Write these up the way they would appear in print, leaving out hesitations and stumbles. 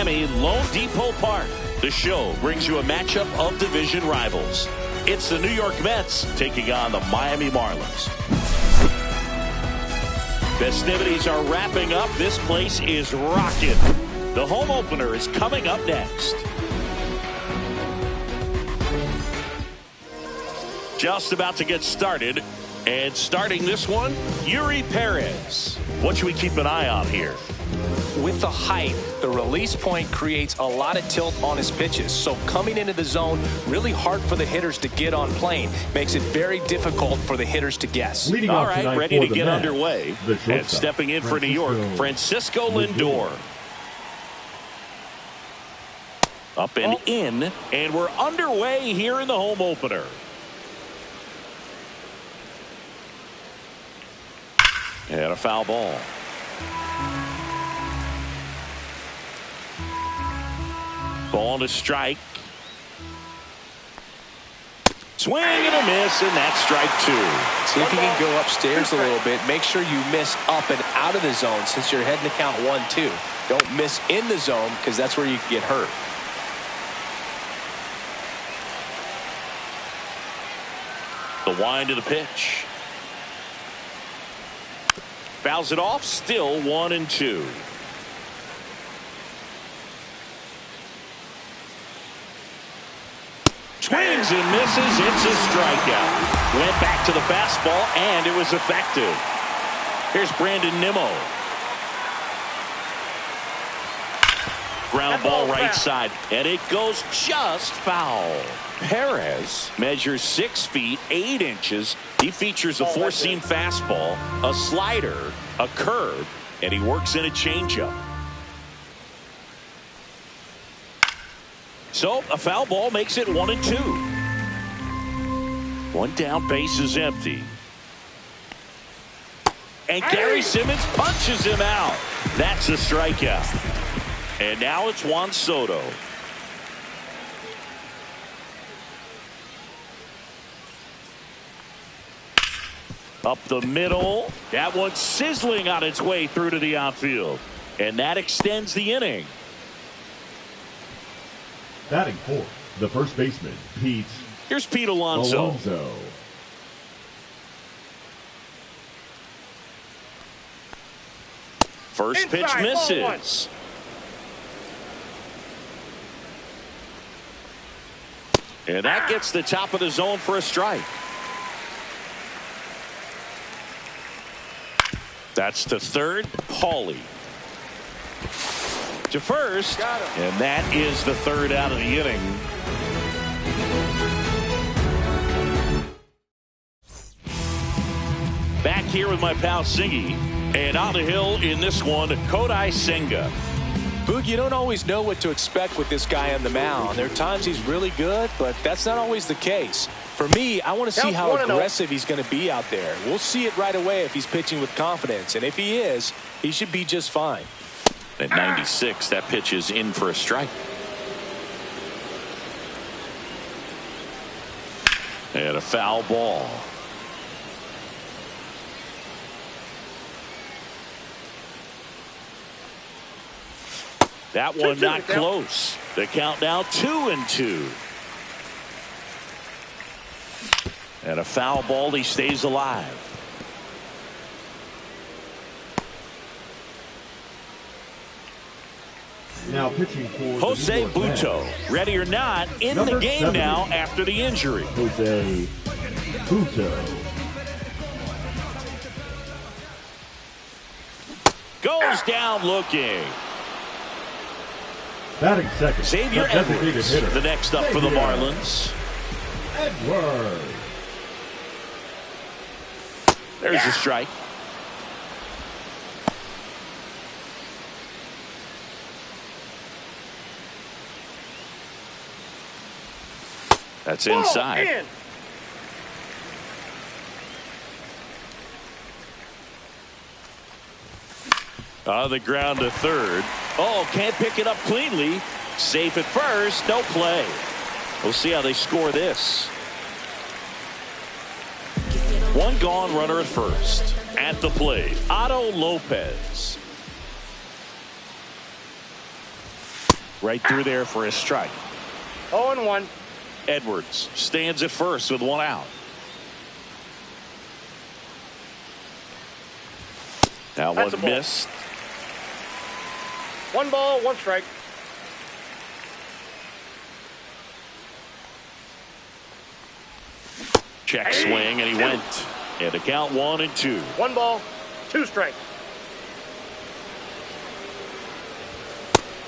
Miami, Lone Depot Park. The show brings you a matchup of division rivals. It's the New York Mets taking on the Miami Marlins. Festivities are wrapping up. This place is rocking. The home opener is coming up next. Just about to get started. And starting this one, Yuri Perez. What should we keep an eye on here? With the height, the release point creates a lot of tilt on his pitches. So coming into the zone, really hard for the hitters to get on plane. Makes it very difficult for the hitters to guess. All right, ready to get underway. And stepping in for New York, Francisco Lindor. Up and in, and we're underway here in the home opener. And a foul ball. Ball to strike. Swing and a miss, and that's strike two. See if you can go upstairs a little bit. Make sure you miss up and out of the zone since you're heading to count 1-2. Don't miss in the zone because that's where you can get hurt. The wind of the pitch. Fouls it off, still 1-2. Swings and misses. It's a strikeout. Went back to the fastball, and it was effective. Here's Brandon Nimmo. Ground ball right side, and it goes just foul. Perez measures 6 feet 8 inches. He features a four-seam fastball, a slider, a curve, and he works in a changeup. So a foul ball makes it 1-2. One down, base is empty. And Gary Simmons punches him out. That's a strikeout. And now it's Juan Soto. Up the middle. That one's sizzling on its way through to the outfield. And that extends the inning. Batting fourth, the first baseman, Pete. Here's Pete Alonso. First pitch misses. And that gets the top of the zone for a strike. That's to third, Paulie. To first, and that is the third out of the inning. Back here with my pal Singy, and on the hill in this one, Kodai Senga. Boog, you don't always know what to expect with this guy on the mound. There are times he's really good, but that's not always the case. For me, I want to see how aggressive he's going to be out there. We'll see it right away if he's pitching with confidence, and if he is, he should be just fine. At 96, that pitch is in for a strike. And a foul ball. That one not close. The count now 2-2. And a foul ball. He stays alive. Now pitching for Jose Butto, ready or not, in the game 70. Now after the injury. Jose Butto. Goes down looking. Batting second. Xavier Edwards, the next up for the Marlins. Edwards. There's a strike. That's inside. On the ground to third. Oh, can't pick it up cleanly. Safe at first. No play. We'll see how they score this. One gone, runner at first. At the plate, Otto Lopez. Right through there for a strike. 0-1. Edwards stands at first with one out. Now That's one a ball. missed. 1 ball, 1 strike. Check swing, and he went. And the count 1-2. 1 ball, 2 strikes.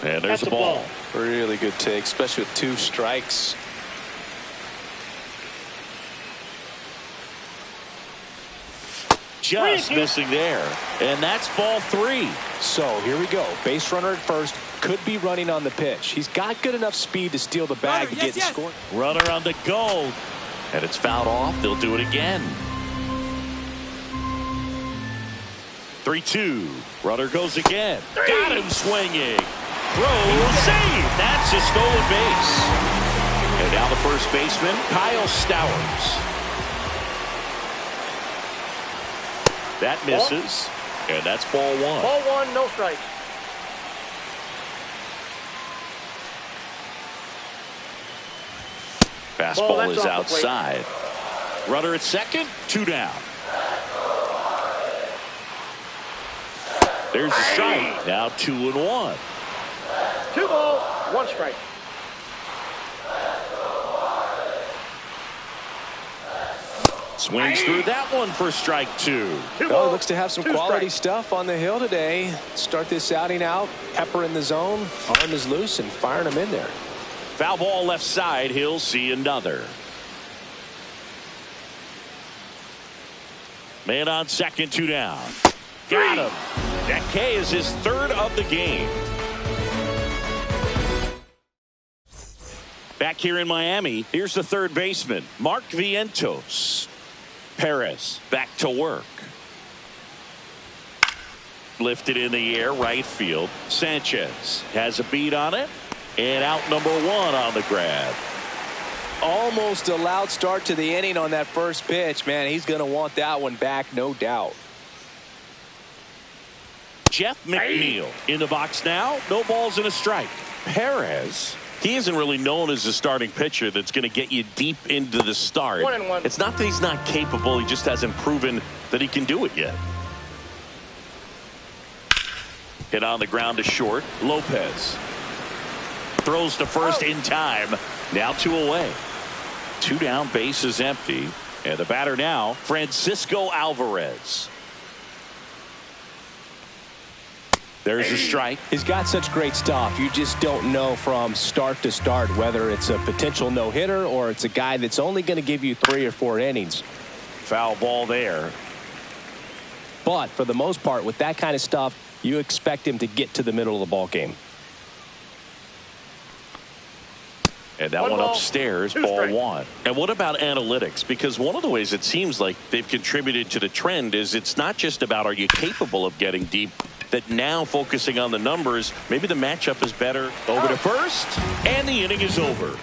And there's That's a ball. Really good take, especially with 2 strikes. Just missing there. And that's ball 3. So here we go. Base runner at first. Could be running on the pitch. He's got good enough speed to steal the bag to get in scoring. Runner on the go. And it's fouled off. They'll do it again. 3-2. Runner goes again. Got him swinging. Throw, save. That's a stolen base. And now the first baseman, Kyle Stowers. That misses. And that's ball 1. Ball 1, no strikes. Fastball is outside. Runner at second, 2 down. There's a strike. Now 2-1. 2 ball, 1 strike. Swings through that one for strike 2. Oh, looks to have some quality stuff on the hill today. Start this outing out. Pepper in the zone. Arm is loose and firing him in there. Foul ball left side. He'll see another. Man on second, 2 down. Got him. That K is his 3rd of the game. Back here in Miami, here's the third baseman, Mark Vientos. Perez back to work. Lifted in the air, right field. Sanchez has a beat on it. And out number 1 on the grab. Almost a loud start to the inning on that first pitch. Man, he's going to want that one back, no doubt. Jeff McNeil in the box now. No balls and a strike. Perez, he isn't really known as a starting pitcher that's going to get you deep into the start. 1-1. It's not that he's not capable. He just hasn't proven that he can do it yet. Hit on the ground to short. Lopez throws to first in time. Now 2 away. 2 down, base is empty. And the batter now, Francisco Alvarez. There's a strike. He's got such great stuff. You just don't know from start to start whether it's a potential no-hitter or it's a guy that's only going to give you 3 or 4 innings. Foul ball there. But for the most part, with that kind of stuff, you expect him to get to the middle of the ball game. And that one upstairs, ball 1. And what about analytics? Because one of the ways it seems like they've contributed to the trend is it's not just about are you capable of getting deep, that now focusing on the numbers, maybe the matchup is better. Over to first, and the inning is over.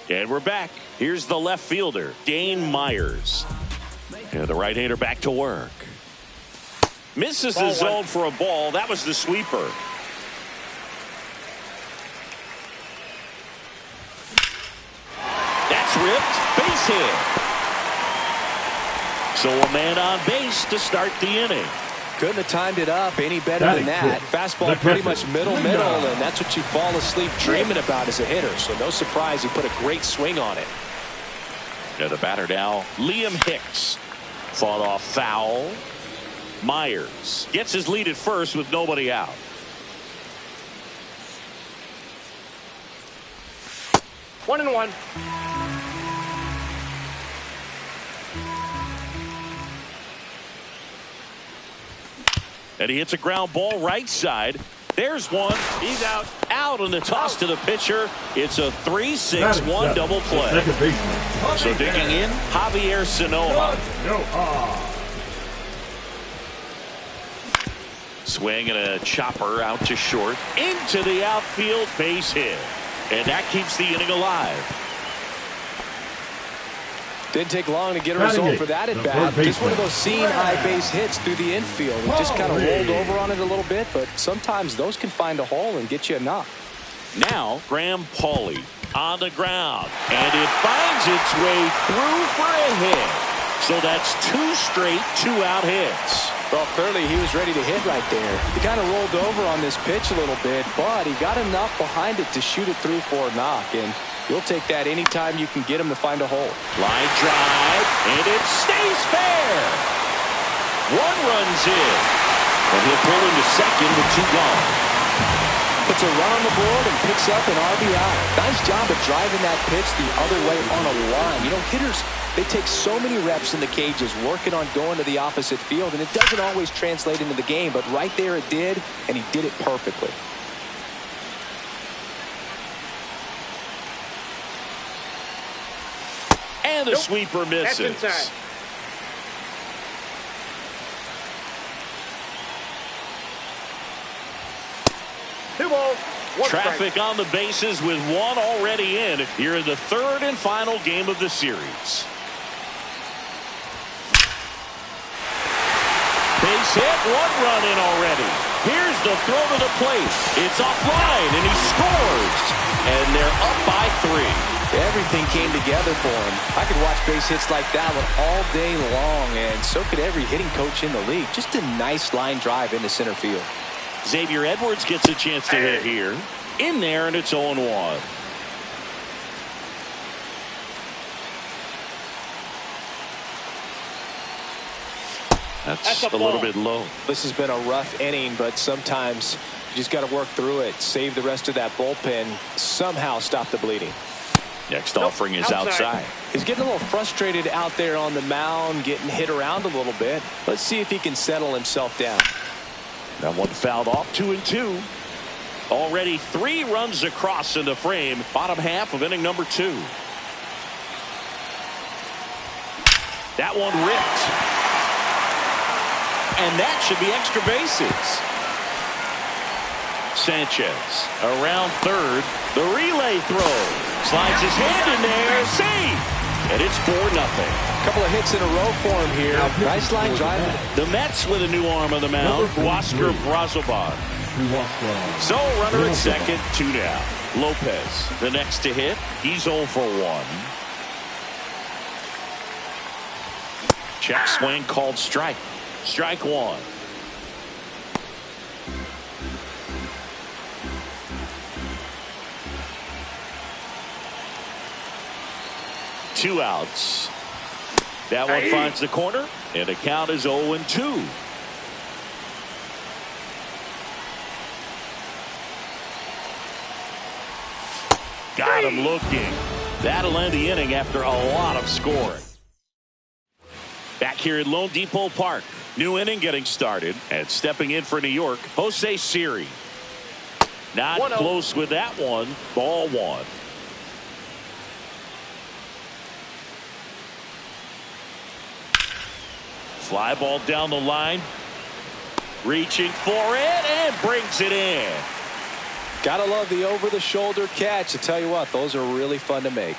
And we're back. Here's the left fielder, Dane Myers. And the right-hander back to work. Misses the zone for a ball. That was the sweeper. That's ripped. Base hit. So a man on base to start the inning. Couldn't have timed it up any better than that. Fastball pretty much middle, and that's what you fall asleep dreaming about as a hitter. So no surprise he put a great swing on it. Now the batter now, Liam Hicks. Fought off foul. Myers gets his lead at first with nobody out. One and one. And he hits a ground ball right side. There's one. He's out. Out on the toss to the pitcher. It's a 3-6-1 double play. So digging in, Javier Sanoja. Swing and a chopper out to short. Into the outfield, base hit. And that keeps the inning alive. Didn't take long to get a result for that at bat. Just one of those seeing high base hits through the infield. He just kind of rolled over on it a little bit, but sometimes those can find a hole and get you a knock. Now, Graham Pauley on the ground, and it finds its way through for a hit. So that's 2 straight 2-out hits. Well, clearly he was ready to hit right there. He kind of rolled over on this pitch a little bit, but he got enough behind it to shoot it through for a knock, and you'll take that anytime you can get him to find a hole. Line drive, and it stays fair. 1 runs in, and he'll pull into second with 2 gone. Puts a run on the board and picks up an RBI. Nice job of driving that pitch the other way on a line. You know, hitters, they take so many reps in the cages working on going to the opposite field, and it doesn't always translate into the game, but right there it did, and he did it perfectly. And the sweeper misses. That's inside. Two balls, 1 Traffic strike. on the bases with 1 already in here in the 3rd and final game of the series. Base hit, 1 run in already. Here's the throw to the plate. It's offline, and he scores. And they're up by 3. Everything came together for him. I could watch base hits like that one all day long, and so could every hitting coach in the league. Just a nice line drive into center field. Xavier Edwards gets a chance to hit here. In there, and it's 0-1. That's a little bit low. This has been a rough inning, but sometimes you just got to work through it. Save the rest of that bullpen. Somehow stop the bleeding. Next offering is outside. He's getting a little frustrated out there on the mound, getting hit around a little bit. Let's see if he can settle himself down. That one fouled off, 2-2. Already 3 runs across in the frame. Bottom half of inning number 2. That one ripped. And that should be extra bases. Sanchez around third. The relay throw. Slides his hand in there. Safe. And it's 4-0. A couple of hits in a row for him here. Nice line drive. The Mets with a new arm on the mound. Huascar Brazoban. So runner at second, 2 down. Lopez, the next to hit. He's 0 for 1. Check swing called strike. Strike 1. Two outs. That one finds the corner, and the count is 0-2. Got him looking. That'll end the inning after a lot of scoring. Back here at Lone Depot Park. New inning getting started, and stepping in for New York, Jose Siri. Not close with that one. Ball 1. Fly ball down the line. Reaching for it and brings it in. Gotta love the over-the-shoulder catch. I tell you what, those are really fun to make.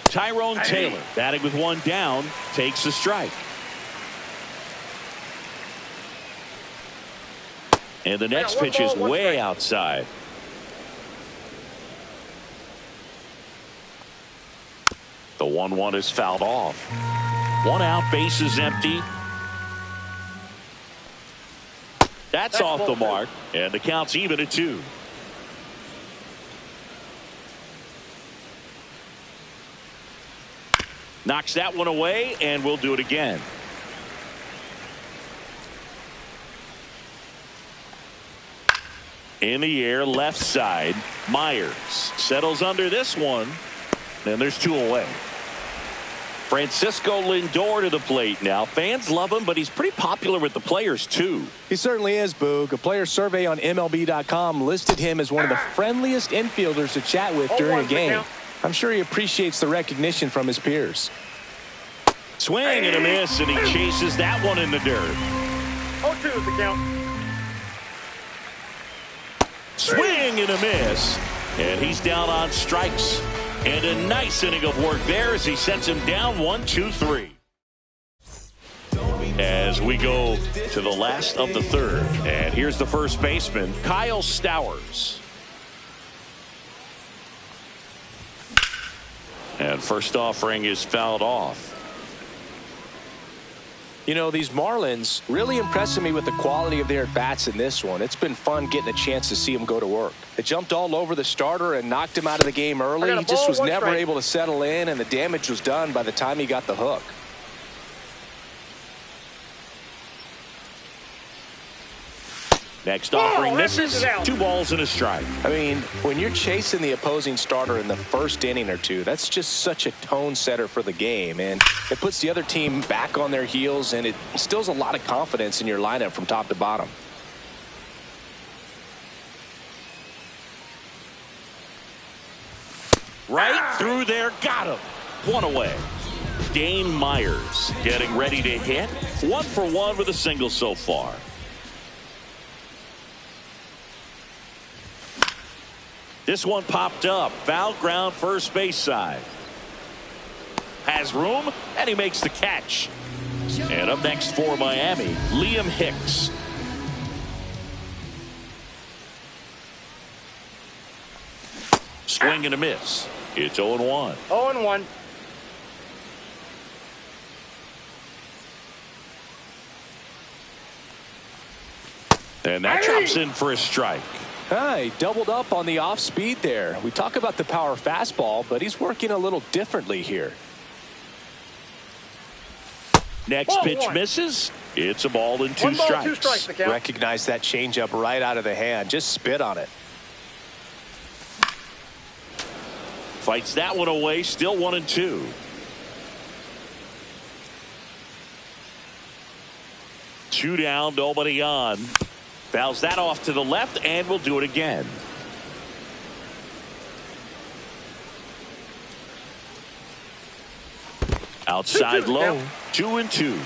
Tyrone Taylor, batting with 1 down, takes the strike. And the next pitch is way outside. The 1-1 is fouled off. 1 out, base is empty. That's off the mark, and the count's even at 2. Knocks that one away, and we'll do it again. In the air, left side. Myers settles under this one, and there's 2 away. Francisco Lindor to the plate now. Fans love him, but he's pretty popular with the players, too. He certainly is, Boog. A player survey on MLB.com listed him as one of the friendliest infielders to chat with during a game. I'm sure he appreciates the recognition from his peers. Swing and a miss, and he chases that one in the dirt. 0-2 is the count. Swing and a miss. And he's down on strikes. And a nice inning of work there as he sets him down 1-2-3. As we go to the last of the third. And here's the first baseman, Kyle Stowers. And first offering is fouled off. You know, these Marlins really impressing me with the quality of their bats in this one. It's been fun getting a chance to see them go to work. They jumped all over the starter and knocked him out of the game early. He just was never able to settle in, and the damage was done by the time he got the hook. Next offering misses. 2 balls and a strike. I mean, when you're chasing the opposing starter in the first inning or two, that's just such a tone setter for the game. And it puts the other team back on their heels, and it instills a lot of confidence in your lineup from top to bottom. Right through there. Got him. 1 away. Dane Myers getting ready to hit. 1 for 1 with a single so far. This one popped up. Foul ground first base side. Has room, and he makes the catch. And up next for Miami, Liam Hicks. Swing and a miss. It's 0-1. 0-1. And that drops in for a strike. He doubled up on the off speed there. We talk about the power fastball, but he's working a little differently here. Next pitch misses. It's a ball and 2 1 ball, strikes. 2 strikes to count. Recognize that changeup right out of the hand. Just spit on it. Fights that one away. Still 1-2. Two down, nobody on. Fouls that off to the left, and we'll do it again. Outside 2-2. low. Yep. 2-2.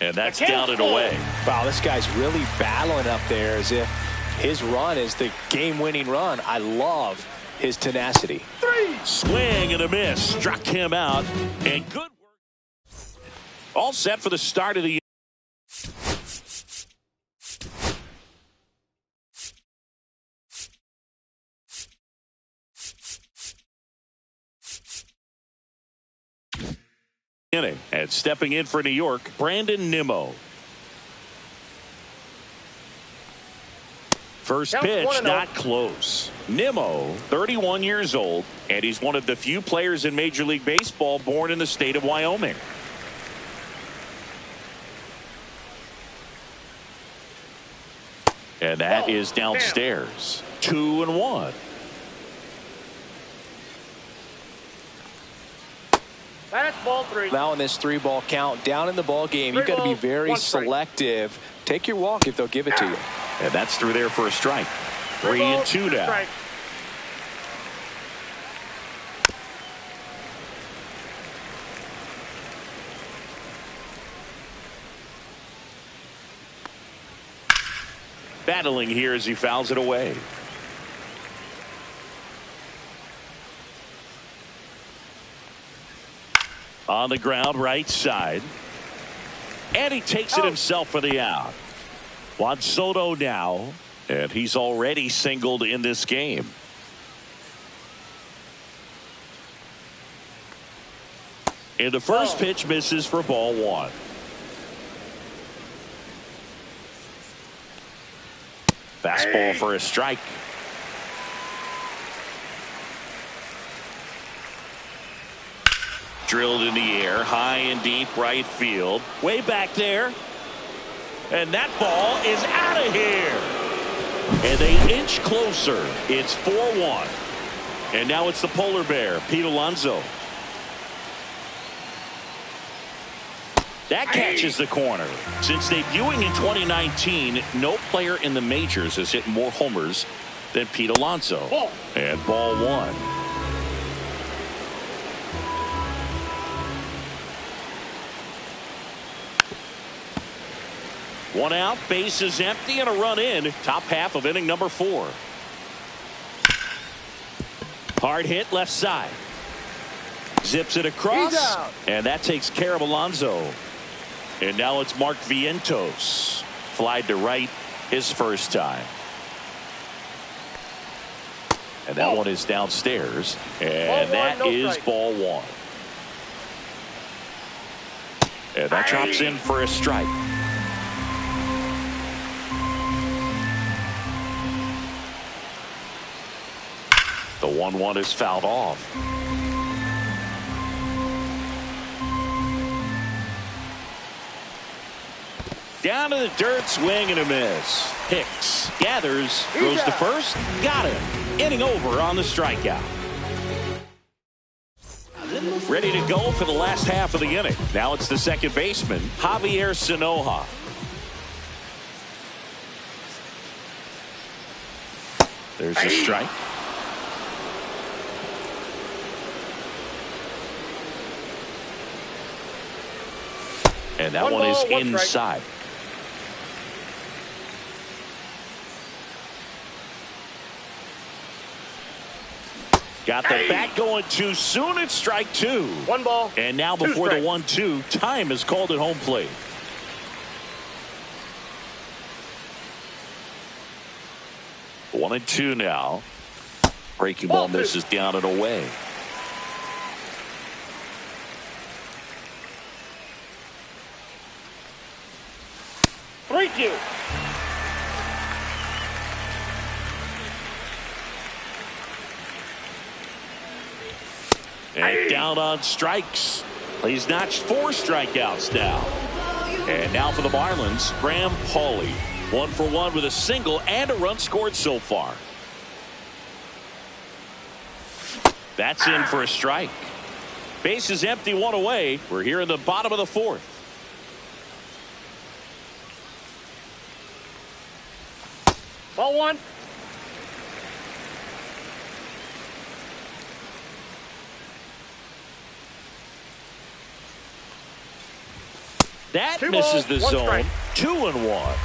And that's down and away. Wow, this guy's really battling up there as if his run is the game-winning run. I love his tenacity. 3. Swing and a miss. Struck him out. And good work. All set for the start of the inning. And stepping in for New York, Brandon Nimmo. First pitch, not close. Nimmo, 31 years old, and he's one of the few players in Major League Baseball born in the state of Wyoming. And that is downstairs. 2-1. That's ball 3. Now in this 3-ball count, down in the ball game, you've got to be very selective. Take your walk if they'll give it to you. And that's through there for a strike. 3-2 now. Strike. Battling here as he fouls it away. On the ground, right side. And he takes it himself for the out. Juan Soto now, and he's already singled in this game. And the first pitch misses for ball 1. Fastball for a strike. Drilled in the air, high and deep right field. Way back there. And that ball is out of here. And they inch closer. It's 4-1. And now it's the polar bear, Pete Alonso. That catches the corner. Since debuting in 2019, no player in the majors has hit more homers than Pete Alonso. And ball 1. One out, base is empty, and a run in. Top half of inning number 4. Hard hit left side. Zips it across, and that takes care of Alonso. And now it's Mark Vientos. Flied to right his first time. And that one is downstairs. And that is ball 1. And that drops in for a strike. The 1-1 is fouled off. Down to the dirt, swing and a miss. Hicks gathers, goes to first, got him. Inning over on the strikeout. Ready to go for the last half of the inning. Now it's the second baseman, Javier Sinoja. There's a strike. And that one is inside. Got the bat going too soon. It's strike 2. 1 ball. And now before the 1-2, time is called at home plate. One and 2 now. Breaking ball misses down and away. Three, 2. And down on strikes. He's notched 4 strikeouts now. And now for the Marlins, Graham Pauley. 1 for 1 with a single and a run scored so far. That's in for a strike. Base is empty, 1 away. We're here in the bottom of the 4th. Ball 1. That 2 misses balls, the 1 zone. strike. 2-1.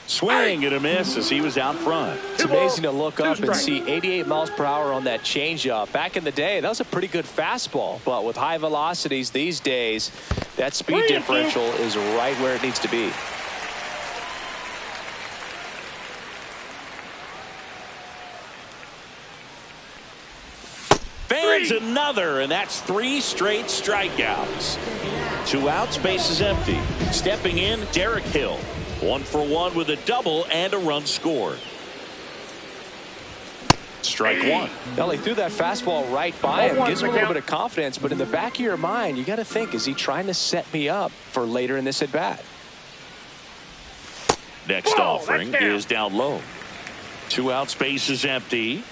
Swing and a miss as he was out front. It's amazing to look up and see 88 miles per hour on that changeup. Back in the day, that was a pretty good fastball. But with high velocities these days, that speed differential is right where it needs to be. Fans another, and that's 3 straight strikeouts. 2 outs, base is empty. Stepping in, Derek Hill. 1 for 1 with a double and a run scored. Strike 1. Well, he threw that fastball right by him. Gives him a little bit of confidence, but in the back of your mind, you got to think, is he trying to set me up for later in this at bat? Next offering is down low. 2 outs, base is empty.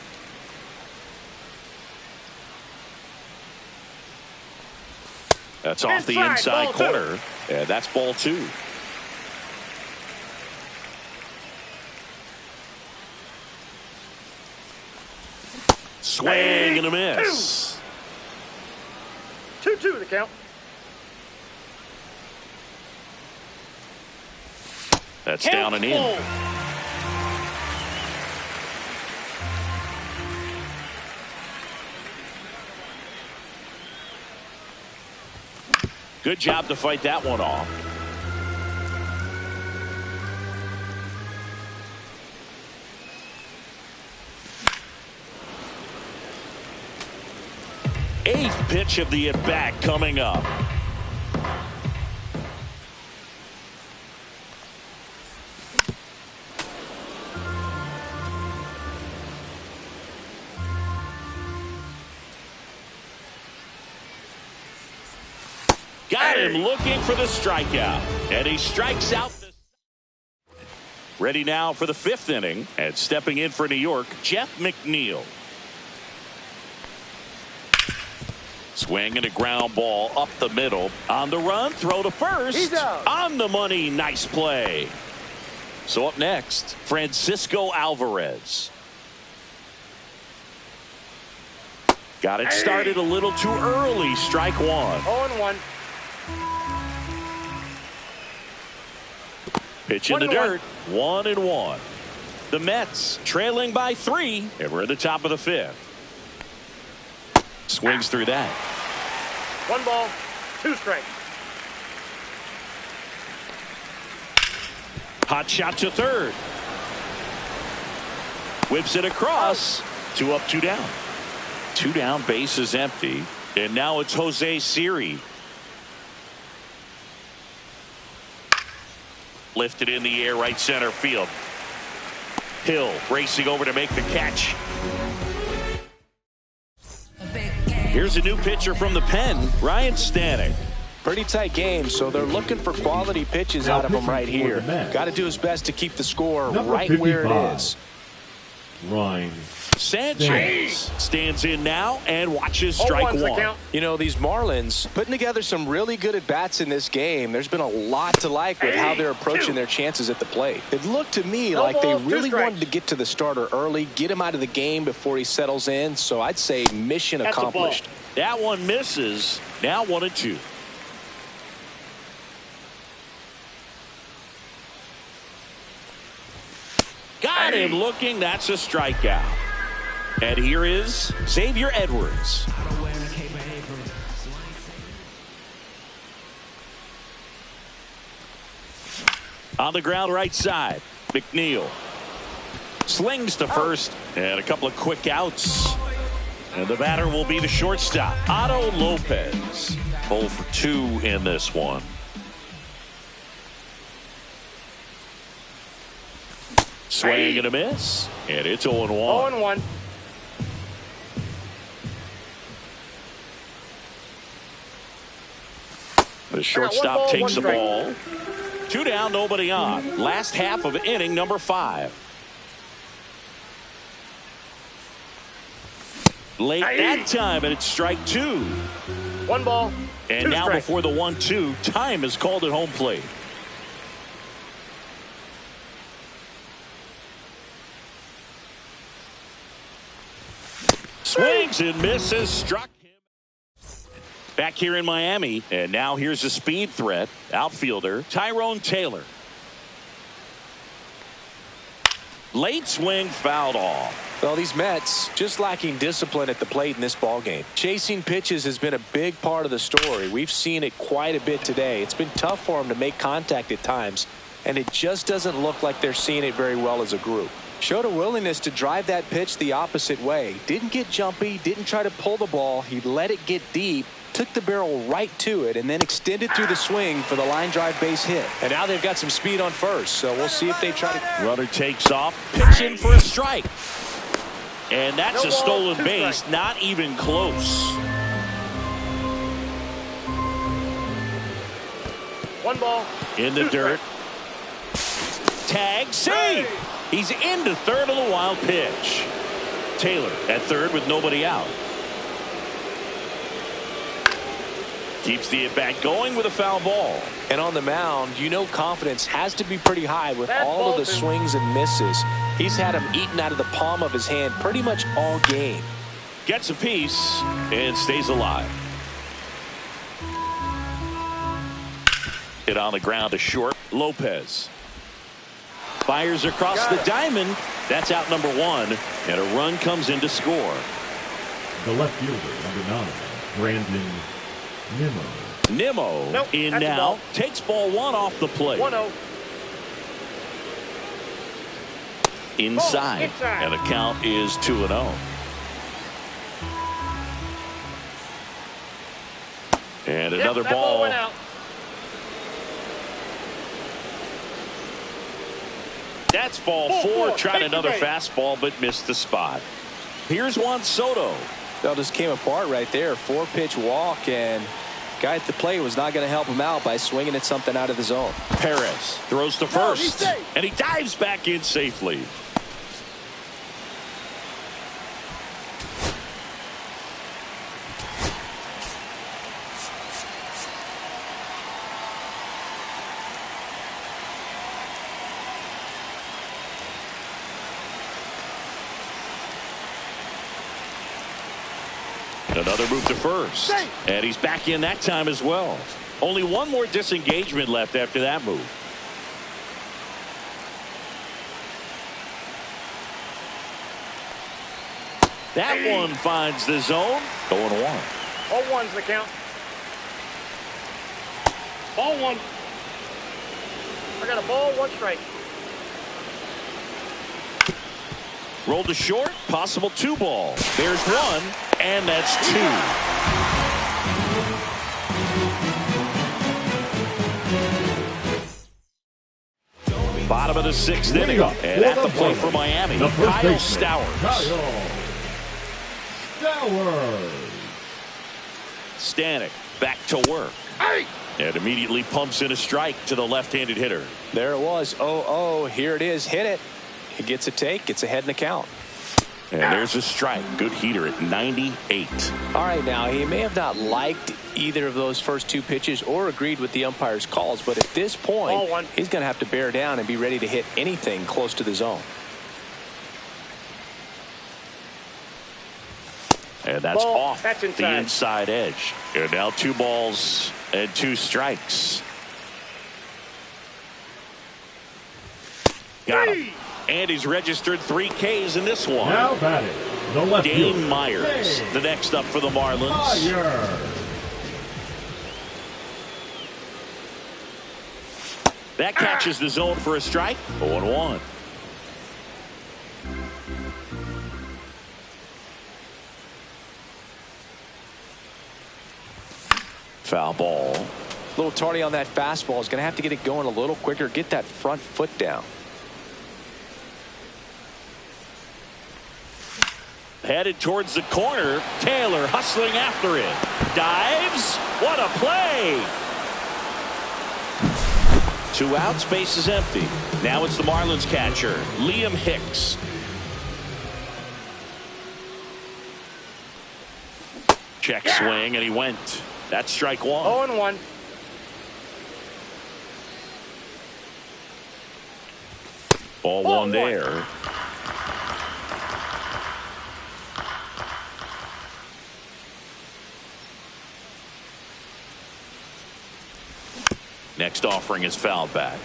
That's off the inside corner, and that's ball 2. Swing and a miss. 2-2 the count. That's down and in. Good job to fight that one off. Eighth pitch of the at-bat coming up. Got him looking for the strikeout, and he strikes out. Ready now for the 5th inning, and stepping in for New York, Jeff McNeil. Swing and a ground ball up the middle. On the run, throw to first. On the money, nice play. So up next, Francisco Alvarez. Got it started a little too early. Strike one. 0-1. Pitch in the dirt. 1-1. The Mets trailing by 3, and we're at the top of the 5th. Swings through that. 1 ball, 2 strikes. Hot shot to third. Whips it across. 2 up, 2 down. 2 down, base is empty. And now it's Jose Siri. Lifted in the air, right center field. Hill racing over to make the catch. Here's a new pitcher from the pen, Ryan Stanek. Pretty tight game, so they're looking for quality pitches out of him right here. Got to do his best to keep the score right where it is. Ryan Sanchez stands in now and watches strike one. You know, these Marlins putting together some really good at-bats in this game. There's been a lot to like with how they're approaching their chances at the plate. It looked to me like they really wanted to get to the starter early, get him out of the game before he settles in. So I'd say mission accomplished. That one misses. Now 1-2. Got him looking. That's a strikeout. And here is Xavier Edwards. On the ground right side, McNeil slings to first, and a couple of quick outs. And the batter will be the shortstop, Otto Lopez. 0 for 2 in this one. Swing and a miss, and it's 0-1. 0-1. The shortstop takes the ball. 2 down, nobody on. Last half of inning number 5. Late that time, and it's strike 2. 1 ball. And now before the 1-2, time is called at home plate. Swings and misses, struck him. Back here in Miami, and now here's a speed threat. Outfielder Tyrone Taylor. Late swing, fouled off. Well, these Mets just lacking discipline at the plate in this ballgame. Chasing pitches has been a big part of the story. We've seen it quite a bit today. It's been tough for them to make contact at times, and it just doesn't look like they're seeing it very well as a group. Showed a willingness to drive that pitch the opposite way. Didn't get jumpy, didn't try to pull the ball. He let it get deep, took the barrel right to it, and then extended through the swing for the line drive base hit. And now they've got some speed on first, so we'll see if they try to. Runner takes off, pitching for a strike. And that's a stolen base, not even close. 1 ball. In the dirt. Tag, save. He's into third on the wild pitch. Taylor at third with nobody out. Keeps the at-bat going with a foul ball. And on the mound, you know confidence has to be pretty high with all of the swings and misses. He's had them eaten out of the palm of his hand pretty much all game. Gets a piece and stays alive. Hit on the ground to short. Lopez fires across the diamond. That's out number 1, and a run comes in to score. The left fielder, number 9, Brandon Nimmo. In now, takes ball 1 off the plate. 1-0. Inside, and the count is 2-0. And another ball. Went out. That's ball 4. Tried another fastball, but missed the spot. Here's Juan Soto. That just came apart right there. 4-pitch walk, and guy at the plate was not going to help him out by swinging at something out of the zone. Perez throws to first, and he dives back in safely. Another move to first. And he's back in that time as well. Only one more disengagement left after that move. That one finds the zone. 0-1. All one's the count. Ball one. I got a ball, 1 strike. Rolled to short, possible 2 ball. There's 1, and that's 2. Bottom of the 6th inning, and at the plate for Miami, Kyle Stowers. Stanek back to work. And immediately pumps in a strike to the left-handed hitter. There it was. 0-0. Here it is. Hit it. He gets a take. Gets ahead in the count. And there's a strike. Good heater at 98. All right, now he may have not liked either of those first 2 pitches or agreed with the umpire's calls, but at this point, he's going to have to bear down and be ready to hit anything close to the zone. And that's off the inside edge. And now 2 balls and 2 strikes. Got him. And he's registered 3 Ks in this one. Now batting, the left fielder, Dane Myers, the next up for the Marlins. That catches the zone for a strike. 0-1. Foul ball. A little tardy on that fastball. Is going to have to get it going a little quicker. Get that front foot down. Headed towards the corner. Taylor hustling after it. Dives. What a play. 2 outs. Base is empty. Now it's the Marlins catcher, Liam Hicks. Check swing, and he went. That's strike 1. 0-1. Ball 1 there. Next offering is fouled back.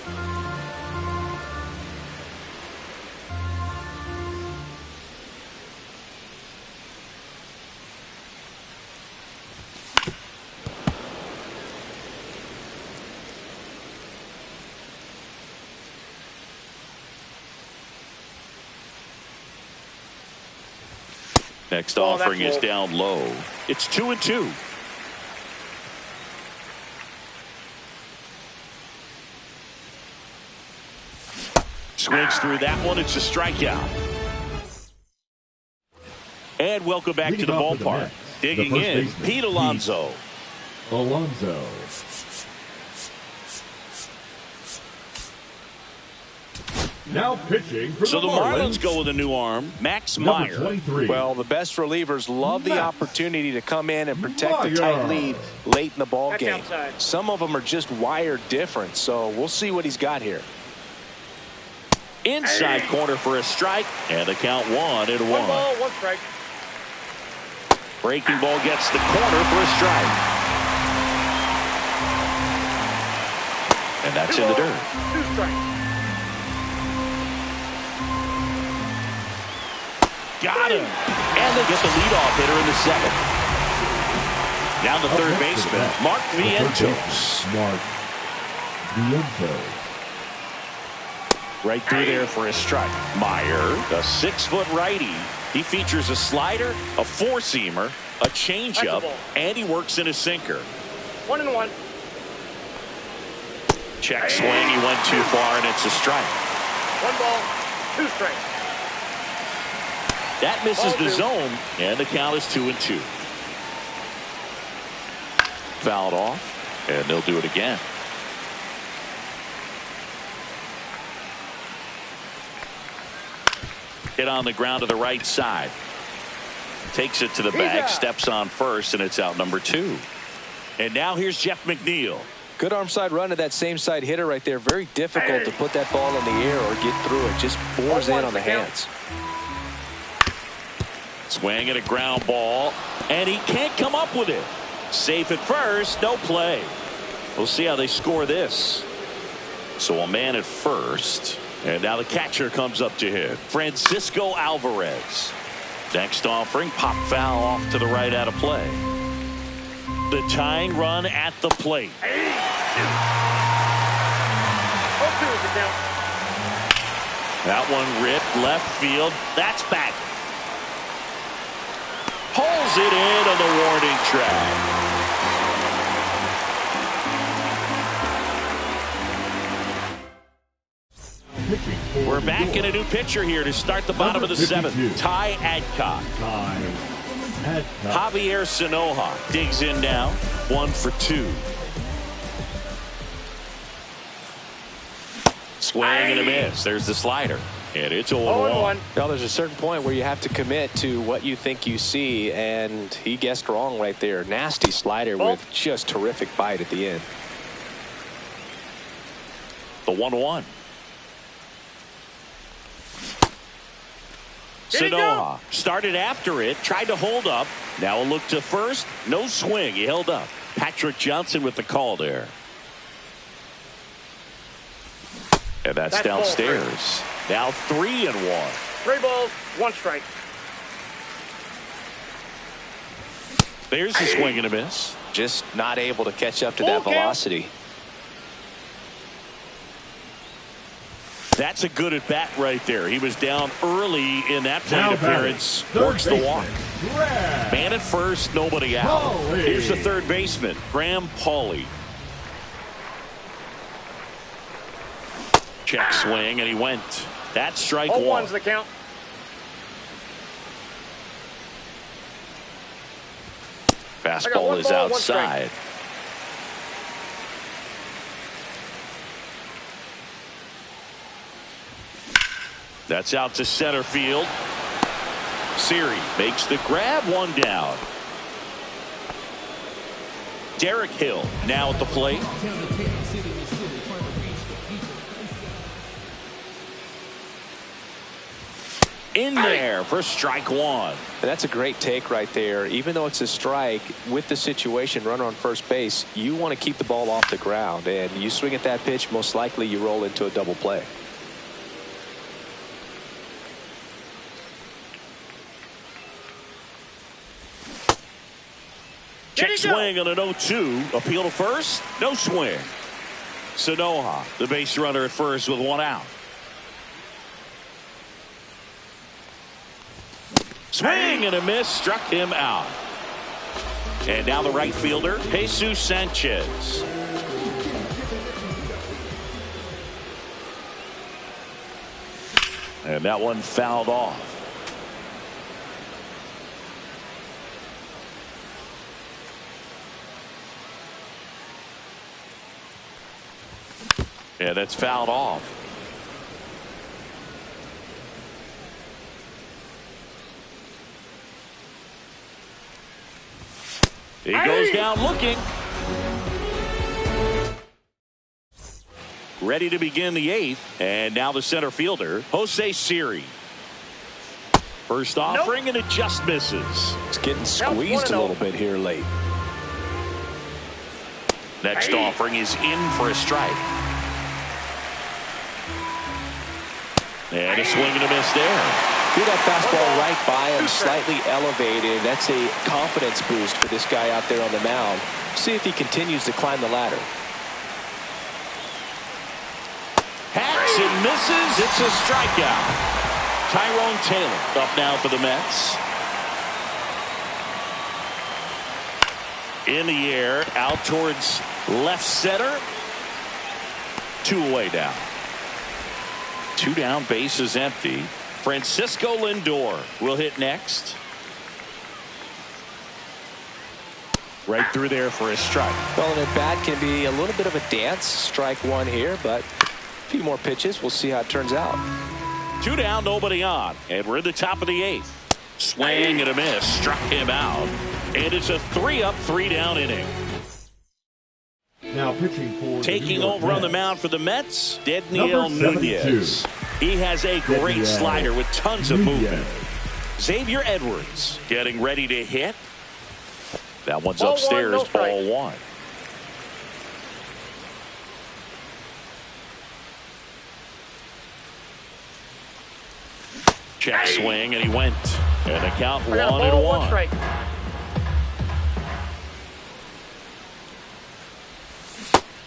Next offering is down low. It's 2-2. Swings through that one. It's a strikeout. And welcome back to the ballpark. Digging in, Pete Alonso. Now pitching for so the Marlins go with a new arm, Max Meyer. Well, the best relievers love the opportunity to come in and protect a tight lead late in the ball game. Some of them are just wired different, so we'll see what he's got here. Inside corner for a strike, and the count 1-1. 1 ball, 1 strike. Breaking ball gets the corner for a strike. And that's in the dirt. 2 strikes. Got him. And they get the leadoff hitter in the 7th. Down the third baseman, Mark Vientos. Right through there for a strike. Meyer, a 6-foot righty. He features a slider, a 4-seamer, a changeup, and he works in a sinker. 1-1. Check swing. He went too far, and it's a strike. 1 ball, 2 strikes. That misses the zone, and the count is 2-2. Fouled off, and they'll do it again. Hit on the ground to the right side. Takes it to the bag, steps on first, and it's out number 2. And now here's Jeff McNeil. Good arm side run to that same side hitter right there. Very difficult to put that ball in the air or get through it. Just bores in on the hands. Swing and a ground ball, and he can't come up with it. Safe at first, no play. We'll see how they score this. So a man at first, and now the catcher comes up to hit. Francisco Alvarez. Next offering, pop foul off to the right out of play. The tying run at the plate. That one ripped left field. That's back. Pulls it in on the warning track. We're back in a new pitcher here to start the bottom of the seventh. Ty Adcock. Javier Sanoja digs in now. 1 for 2. Swing and a miss. There's the slider. And it's 0-1. Well, there's a certain point where you have to commit to what you think you see, and he guessed wrong right there. Nasty slider with just terrific bite at the end. The 1-1. Sanoja started after it, tried to hold up. Now a look to first. No swing. He held up. Patrick Johnson with the call there. And that's downstairs. Now 3-1. 3 balls, 1 strike. There's a swing and a miss. Just not able to catch up to that velocity. That's a good at bat right there. He was down early in that plate appearance. Works the walk. Man at first, nobody out. Here's the third baseman, Graham Pauley. Check swing, and he went. That's strike 1. 0-1's the count. Fastball is outside. That's out to center field. Siri makes the grab, 1 down. Derek Hill now at the plate. In there for strike 1. And that's a great take right there. Even though it's a strike, with the situation, runner on first base, you want to keep the ball off the ground. And you swing at that pitch, most likely you roll into a double play. Check swing on an 0-2. Appeal to first. No swing. Sanoja, the base runner at first with 1 out. Swing and a miss. Struck him out. And now the right fielder, Jesus Sanchez. And that one fouled off. Yeah, that's fouled off. He goes down looking. Ready to begin the 8th. And now the center fielder, Jose Siri. First offering, and it just misses. It's getting squeezed a little bit here late. Next offering is in for a strike. And a swing and a miss there. Threw that fastball right by him, slightly elevated. That's a confidence boost for this guy out there on the mound. See if he continues to climb the ladder. Hacks and misses. It's a strikeout. Tyrone Taylor up now for the Mets. In the air, out towards left center. 2 away down. 2 down, bases empty. Francisco Lindor will hit next. Right through there for a strike. Well, an at bat can be a little bit of a dance. Strike 1 here, but a few more pitches. We'll see how it turns out. 2 down, nobody on. And we're in the top of the 8th. Swing and a miss. Struck him out. And it's a 3-up, 3-down inning. Now pitching for taking over on the mound for the Mets, Dedniel Nunez. He has a great slider with tons of movement. Xavier Edwards getting ready to hit. That one's Ball upstairs. one, no strike. Ball one. Check swing, and he went. And a count 1-1. Strike.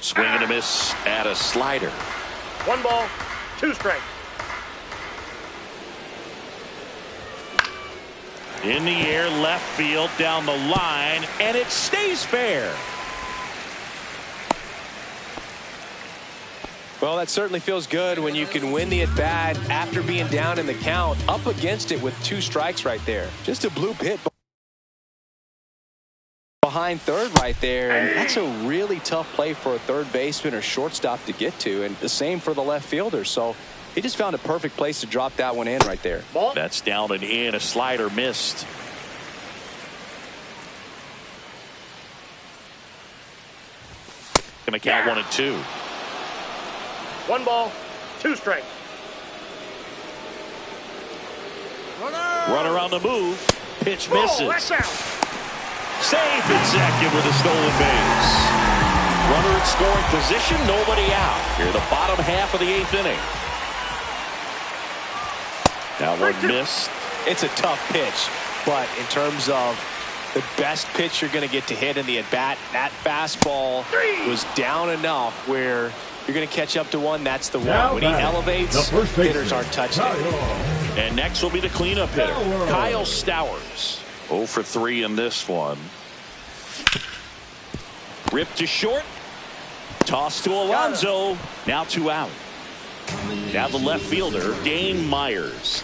Swing and a miss at a slider. 1 ball, 2 strike. In the air, left field, down the line, and it stays fair. Well, that certainly feels good when you can win the at-bat after being down in the count, up against it with 2 strikes right there. Just a bloop hit behind third right there, and that's a really tough play for a third baseman or shortstop to get to, and the same for the left fielder. So he just found a perfect place to drop that one in right there. Ball. That's down and in. A slider missed. Gonna count 1-2. 1 ball, 2 strike. Runner on the move. Pitch Ball, misses. that's out. Safe at second with a stolen base. Runner in scoring position, nobody out. Here, the bottom half of the 8th inning. That one missed. It's a tough pitch, but in terms of the best pitch you're going to get to hit in the at-bat, that fastball was down enough where you're going to catch up to one. That's the one. Now When he elevates, hitters aren't touching it. And next will be the cleanup hitter, Kyle Stowers. 0 for 3 in this one. Ripped to short. Toss to Alonso. Now 2 out. Now the left fielder, Dane Myers.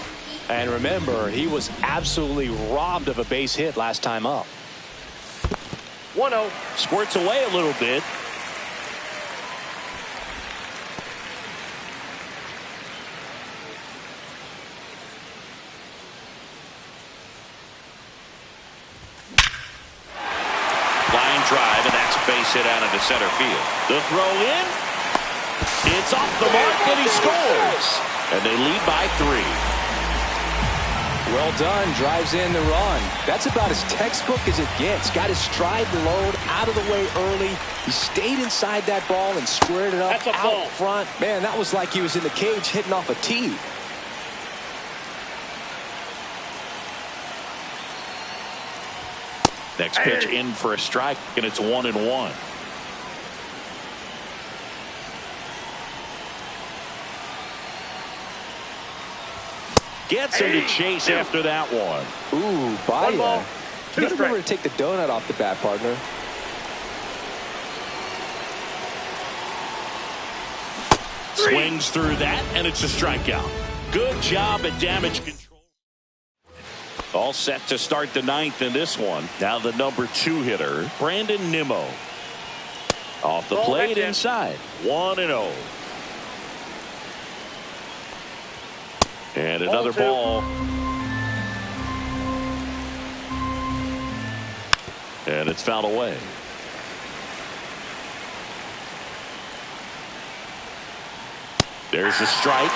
And remember, he was absolutely robbed of a base hit last time up. 1-0. Squirts away a little bit. Line drive, and that's a base hit out into center field. The throw in. It's off the mark, and he scores. And they lead by 3. Well done, drives in the run. That's about as textbook as it gets. Got his stride load out of the way early. He stayed inside that ball and squared it up That's a out ball. front. Man, that was like he was in the cage hitting off a tee. Next pitch in for a strike, and it's 1-1. Gets him to chase after that one. Ooh, 1 ball, Baya. 2 You gotta remember strike. to take the donut off the bat, partner. Swings through that, and it's a strikeout. Good job at damage control. All set to start the 9th in this one. Now the number 2 hitter, Brandon Nimmo. Off the Ball plate back in. inside. 1-0. And another Ball ball. And it's fouled away. There's a strike.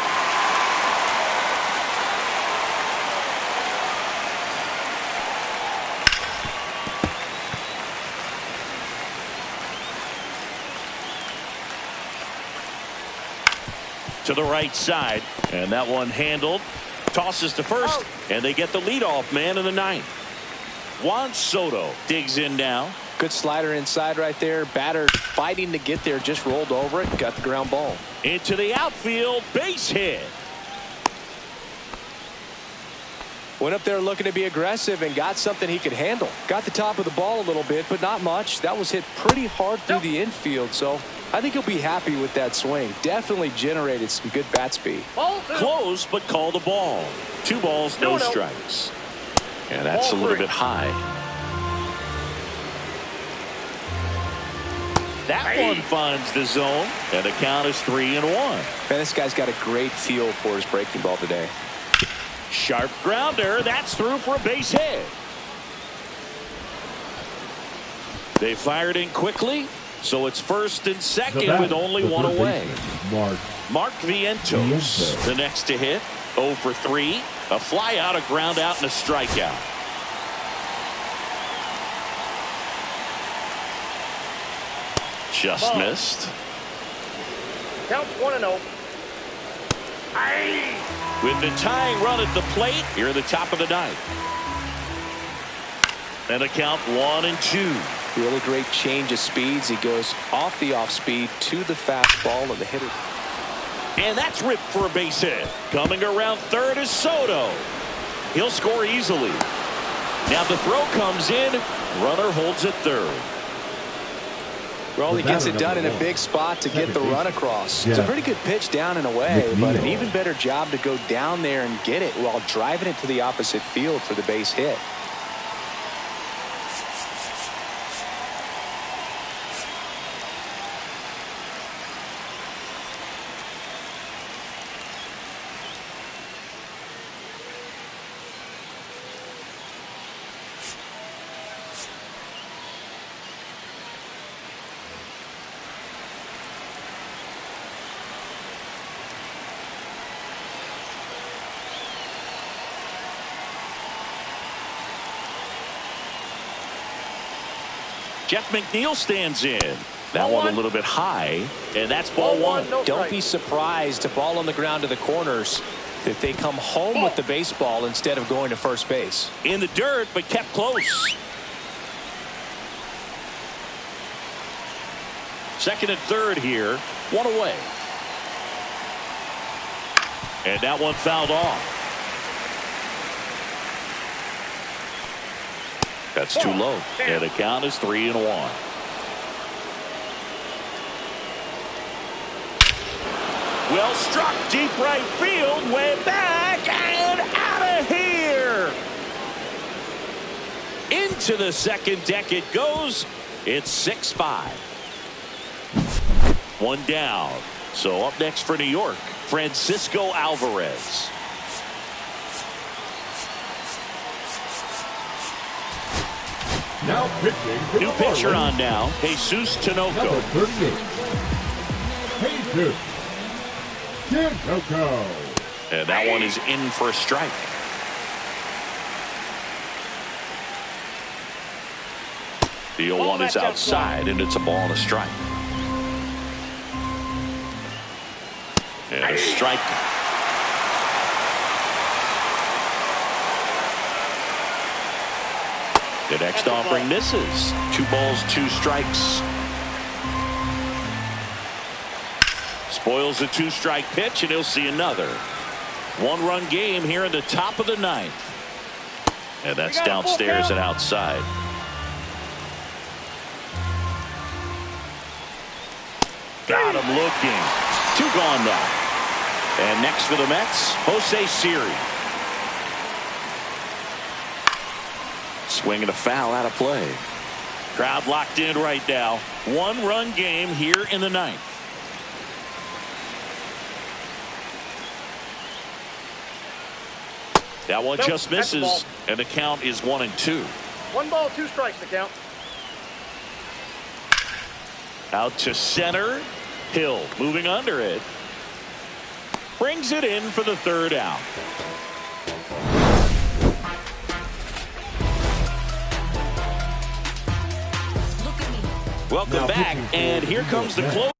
To the right side, and that one handled. Tosses to first, and they get the leadoff man in the 9th. Juan Soto digs in now. Good slider inside right there. Batter fighting to get there, just rolled over it, got the ground ball. Into the outfield, base hit. Went up there looking to be aggressive and got something he could handle. Got the top of the ball a little bit, but not much. That was hit pretty hard through the infield, so I think he'll be happy with that swing. Definitely generated some good bat speed. Ball 2. Close, but call the ball. 2 balls, no 2-0. strikes. And that's Ball a little 3. bit high. That one finds the zone, and the count is 3-1. Man, this guy's got a great feel for his breaking ball today. Sharp grounder. That's through for a base hit. They fired in quickly, so it's first and second with only 1 away. Mark Mark Vientos, the next to hit. 0 for 3. A fly out, a ground out, and a strikeout. Just missed. Count 1-0. With the tying run at the plate here at the top of the ninth. And a count 1-2. Really great change of speeds. He goes off the off speed to the fastball, and the hitter. And that's ripped for a base hit. Coming around third is Soto. He'll score easily. Now the throw comes in. Runner holds at third. Well, he gets it done in a big spot to get the run across. It's a pretty good pitch down and away, but an even better job to go down there and get it while driving it to the opposite field for the base hit. Jeff McNeil stands in. That one a little bit high, and that's ball one. Don't be surprised, a ball on the ground to the corners, that they come home with the baseball instead of going to first base. In the dirt, but kept close. Second and third here, one away. And that one fouled off. That's too low. And the count is 3-1. Well struck, deep right field, way back and out of here. Into the second deck it goes. It's 6-5. One down. So up next for New York, Francisco Alvarez. Now pitching for New the pitcher Marlins, on now, Jesus Tinoco. number 38, Jesus Tinoco. And that one is in for a strike. The 0-1 is outside, and it's a ball and a strike. And a strike. The next offering misses. 2 balls, 2 strikes. Spoils a 2-strike pitch, and he'll see another. 1-run game here in the top of the ninth. And that's downstairs and outside. Got him looking. 2 gone now. And next for the Mets, Jose Siri. Swinging a foul out of play. Crowd locked in right now. 1-run game here in the ninth. That one just misses, and the count is 1-2. 1 ball, 2 strikes the count. Out to center. Hill moving under it. Brings it in for the 3rd out. Welcome back, and here comes the close.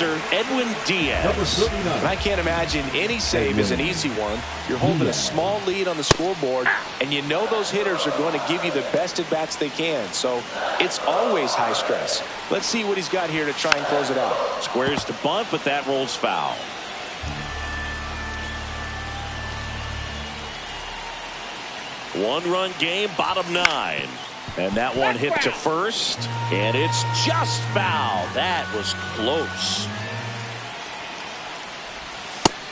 closer, Edwin Number Diaz. 39. And I can't imagine any save is an easy one. You're holding a small lead on the scoreboard, and you know those hitters are going to give you the best at-bats they can. So it's always high stress. Let's see what he's got here to try and close it out. Squares to bunt, but that rolls foul. One-run game, bottom 9. And that one hit to first, and it's just foul. That was close.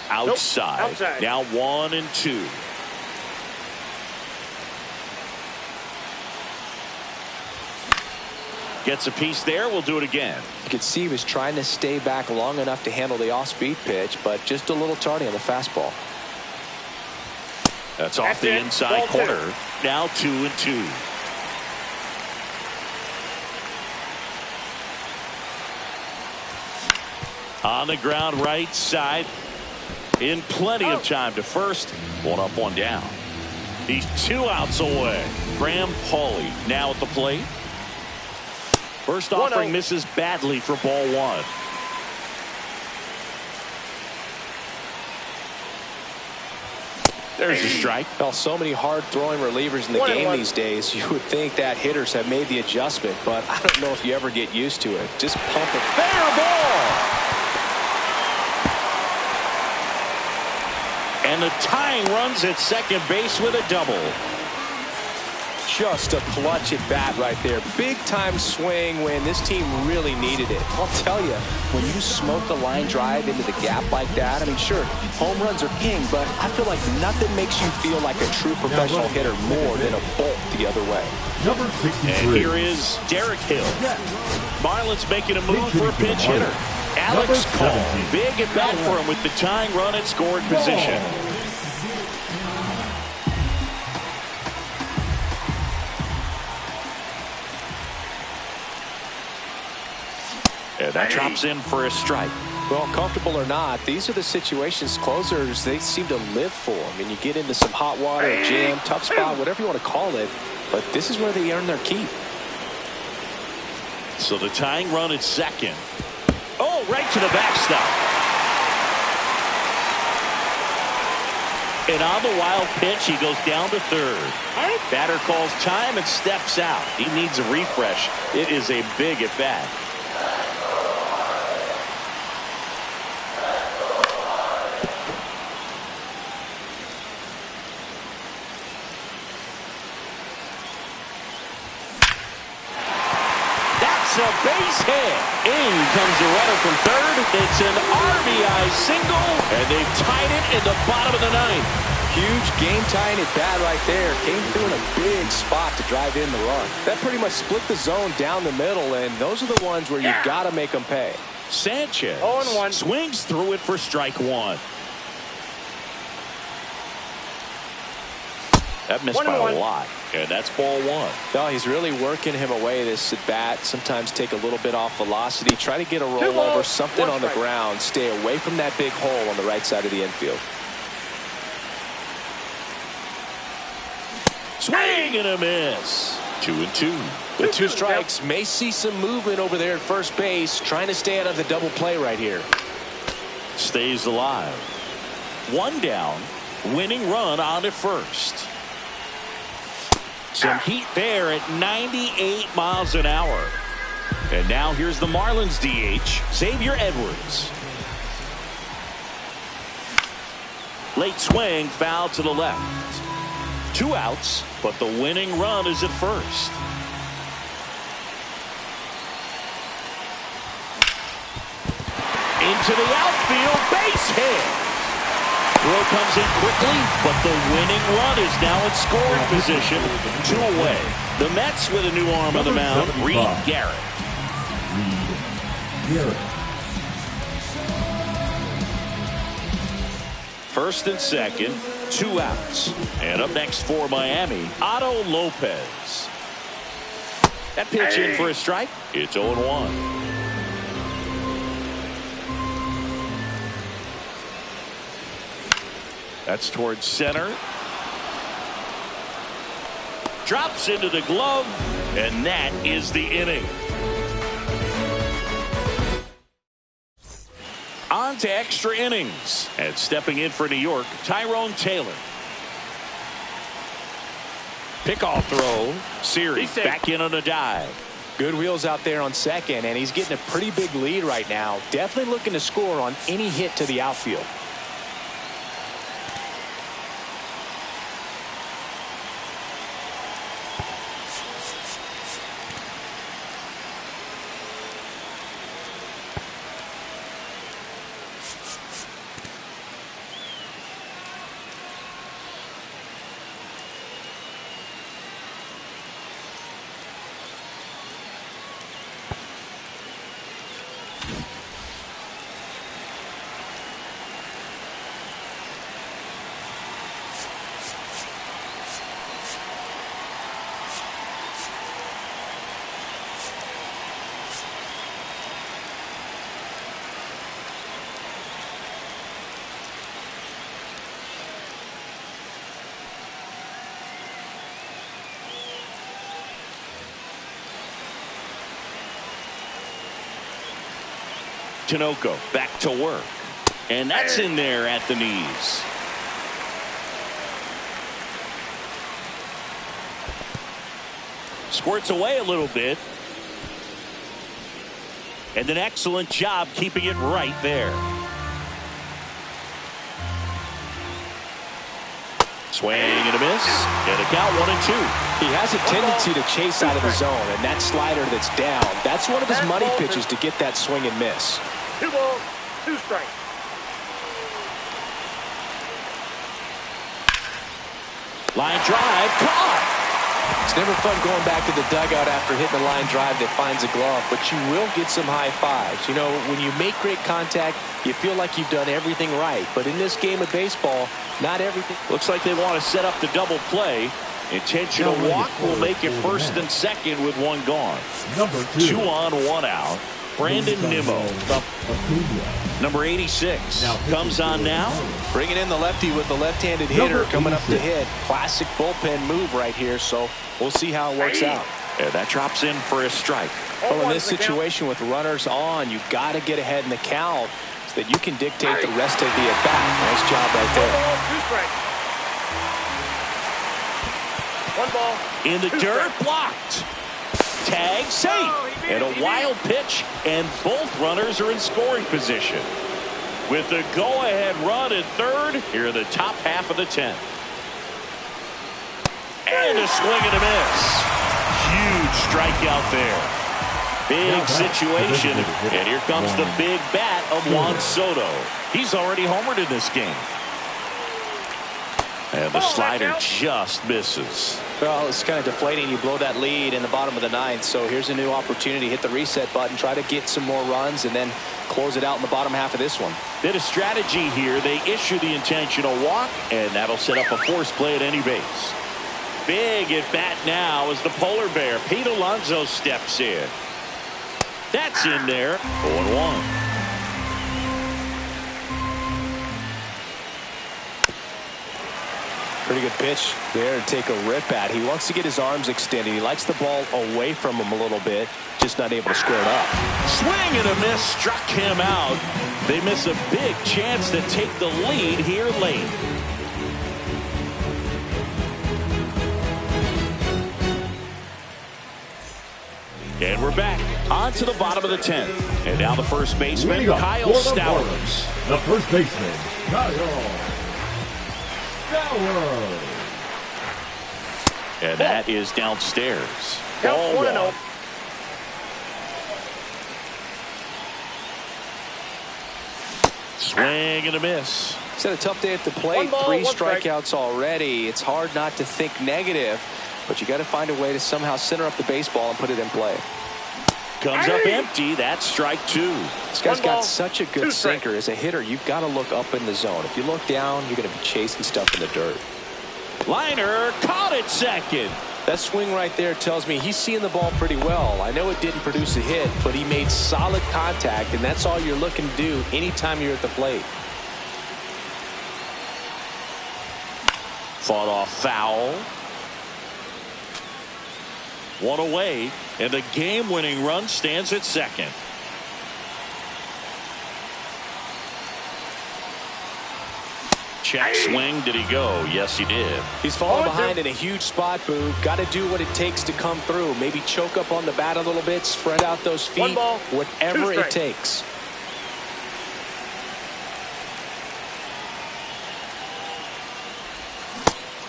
Outside. Nope. Outside. Now 1-2. Gets a piece there. We'll do it again. You could see he was trying to stay back long enough to handle the off-speed pitch, but just a little tardy on the fastball. That's off the inside corner. Now 2-2. On the ground right side. In plenty of time to first. 1 up, 1 down. He's 2 outs away. Graham Pauley now at the plate. First offering misses badly for ball 1. There's a strike. Well, so many hard-throwing relievers in the game these days. You would think that hitters have made the adjustment, but I don't know if you ever get used to it. Just pump it. Fair ball! And the tying runs at second base with a double. Just a clutch at bat right there. Big time swing when this team really needed it. I'll tell you, when you smoke a line drive into the gap like that, I mean, sure, home runs are king, but I feel like nothing makes you feel like a true professional hitter more than a bolt the other way. Number 63. And here is Derek Hill. Marlins making a move for a pinch hitter. Alex Cole. Big at bat for him with the tying run at scoring position. And that drops in for a strike. Well, comfortable or not, these are the situations closers they seem to live for. I mean, you get into some hot water, a jam, tough spot, whatever you want to call it, but this is where they earn their keep. So the tying run at second. Oh, right to the backstop. And on the wild pitch, he goes down to third. Batter calls time and steps out. He needs a refresh. It is a big at bat. A base hit. In comes the runner from third. It's an RBI single, and they've tied it in the bottom of the 9th. Huge game tying at bat right there. Came through in a big spot to drive in the run. That pretty much split the zone down the middle, and those are the ones where you got to make them pay. Sanchez 0-1. swings through it for strike 1. That missed by a lot. And that's ball 1. No, he's really working him away this at bat. Sometimes take a little bit off velocity. Try to get a rollover, something on the ground. Stay away from that big hole on the right side of the infield. Swing and a miss. 2-2. With 2 strikes, may see some movement over there at first base. Trying to stay out of the double play right here. Stays alive. 1 down. Winning run on at first. Some heat there at 98 miles an hour. And now here's the Marlins DH, Xavier Edwards. Late swing, foul to the left. 2 outs, but the winning run is at first. Into the outfield, base hit. Throw comes in quickly, but the winning run is now in scoring position. 2 away. The Mets with a new arm on the mound, Reed Garrett. First and second, 2 outs. And up next for Miami, Otto Lopez. That pitch in for a strike. It's 0-1. That's towards center. Drops into the glove, and that is the inning. to extra innings. And stepping in for New York, Tyrone Taylor. Pickoff throw. Series back in on a dive. Good wheels out there on second, and he's getting a pretty big lead right now. Definitely looking to score on any hit to the outfield. Tinoco back to work. And that's in there at the knees. Squirts away a little bit. And an excellent job keeping it right there. Swing and a miss. And a count 1-2. He has a tendency to chase out of the zone, and that slider that's down, that's one of his money pitches to get that swing and miss. 2 balls, 2 strikes. Line drive, caught. It's never fun going back to the dugout after hitting a line drive that finds a glove, but you will get some high fives. You know, when you make great contact, you feel like you've done everything right. But in this game of baseball, not everything. Looks like they want to set up the double play. Intentional walk will make it first and second with one gone. Number 2. 2 on, 1 out. Brandon Nimmo, number 86, comes on now. Bringing in the lefty with the left-handed hitter coming up to hit. Classic bullpen move right here, so we'll see how it works out. And that drops in for a strike. Well, in this situation with runners on, you've got to get ahead in the count so that you can dictate the rest of the at-bat. Nice job right there. 1 ball, 2 strikes. 1 ball. In the dirt, blocked. Tag safe. And a wild pitch, and both runners are in scoring position. With the go-ahead run at third, here in the top half of the 10th. And a swing and a miss. Huge strikeout there. Big situation, and here comes the big bat of Juan Soto. He's already homered in this game. And the slider just misses. Well, it's kind of deflating. You blow that lead in the bottom of the 9th, so here's a new opportunity. Hit the reset button, try to get some more runs, and then close it out in the bottom half of this one. Bit of strategy here. They issue the intentional walk, and that'll set up a force play at any base. Big at bat now as the polar bear, Pete Alonso, steps in. That's in there. 0-1. Pretty good pitch there to take a rip at. He wants to get his arms extended. He likes the ball away from him a little bit, just not able to square it up. Swing and a miss struck him out. They miss a big chance to take the lead here late. And we're back on to the bottom of the 10th. And now the first baseman, Kyle Stowers. The first baseman, Kyle Stowers. And that is downstairs. Count 1-0. Swing and a miss. He's had a tough day at the plate. 3 strikeouts already. It's hard not to think negative, but you got to find a way to somehow center up the baseball and put it in play. Comes up empty. That's strike 2. This guy's got such a good sinker. As a hitter, you've got to look up in the zone. If you look down, you're going to be chasing stuff in the dirt. Liner caught it second. That swing right there tells me he's seeing the ball pretty well. I know it didn't produce a hit, but he made solid contact, and that's all you're looking to do anytime you're at the plate. Fought off foul. 1 away, and the game-winning run stands at second. Check swing. Did he go? Yes, he did. He's falling behind in a huge spot, Boo. Got to do what it takes to come through. Maybe choke up on the bat a little bit, spread out those feet, whatever it takes.